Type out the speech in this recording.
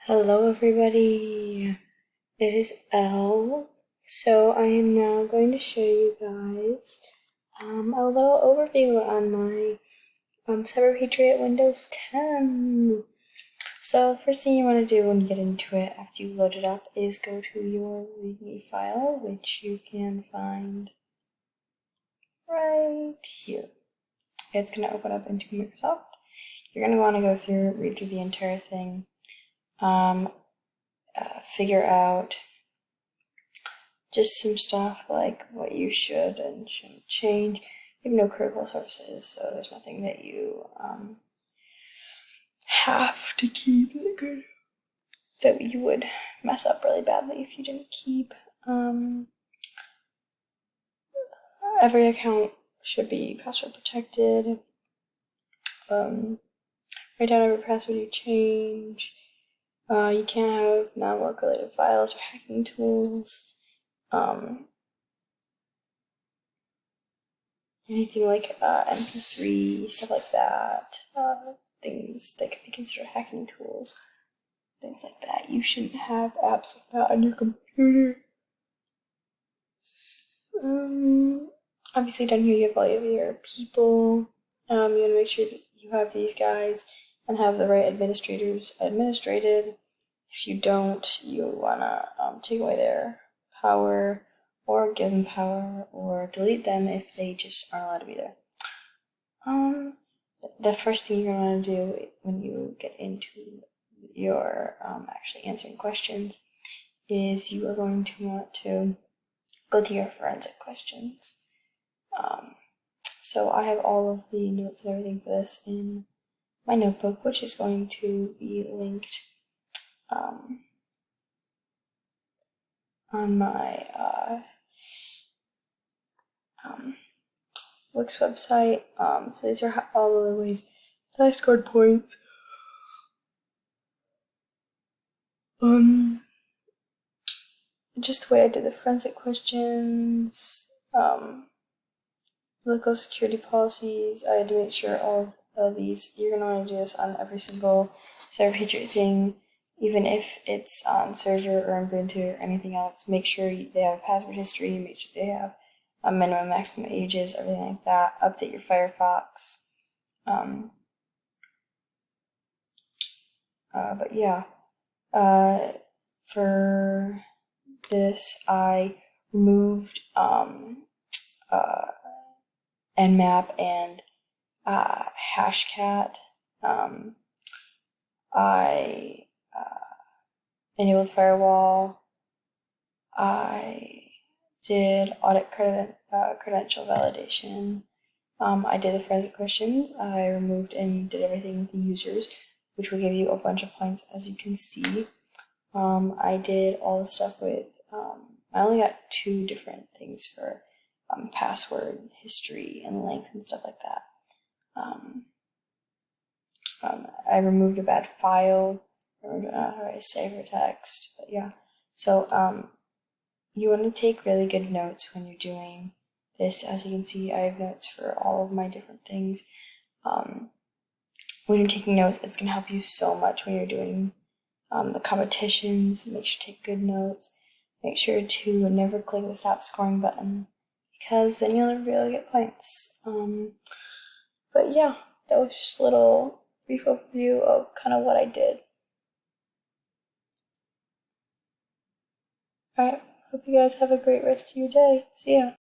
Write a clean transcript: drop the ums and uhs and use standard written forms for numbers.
Hello everybody, it is Elle. So I am now going to show you guys a little overview on my Patriot Windows 10. So the first thing you want to do when you get into it after you load it up is go to your README file, which you can find right here. It's going to open up into Microsoft. You're going to want to go through, read through the entire thing. Figure out just some stuff like what you should and shouldn't change. You have no critical sources, so there's nothing that you have to keep that you would mess up really badly if you didn't keep. Every account should be password protected. Write down every password you change. You can't have non-work related files or hacking tools. Anything like MP3, stuff like that. Things that could be considered hacking tools. Things like that. You shouldn't have apps like that on your computer. Obviously down here you have all of your people. You want to make sure that you have these guys and have the right administrators administrated. If you don't, you want to take away their power or give them power or delete them if they just aren't allowed to be there. The first thing you're going to do when you get into your actually answering questions is you are going to want to go through your forensic questions. So I have all of the notes and everything for this in my notebook, which is going to be linked on my Wix website. So these are all of the ways that I scored points. Just the way I did the forensic questions, political security policies. I had to make sure all of these, you're going to want to do this on every single server Patriot thing, even if it's on server or on Ubuntu or anything else. Make sure they have a password history, make sure they have a minimum, maximum ages, everything like that. Update your Firefox. But yeah, for this I removed Nmap and Hashcat. I enabled firewall. I did audit credential validation. I did the forensic questions. I removed and did everything with the users, which will give you a bunch of points, as you can see. I did all the stuff with, I only got 2 different things for password history and length and stuff like that. I removed a bad file, removed unauthorized ciphertext, but yeah. So you want to take really good notes when you're doing this. As you can see, I have notes for all of my different things. When you're taking notes, it's going to help you so much when you're doing the competitions. Make sure to take good notes. Make sure to never click the stop scoring button, because then you'll never be able to get points. But yeah, that was just a little brief overview of kind of what I did. Alright, hope you guys have a great rest of your day. See ya.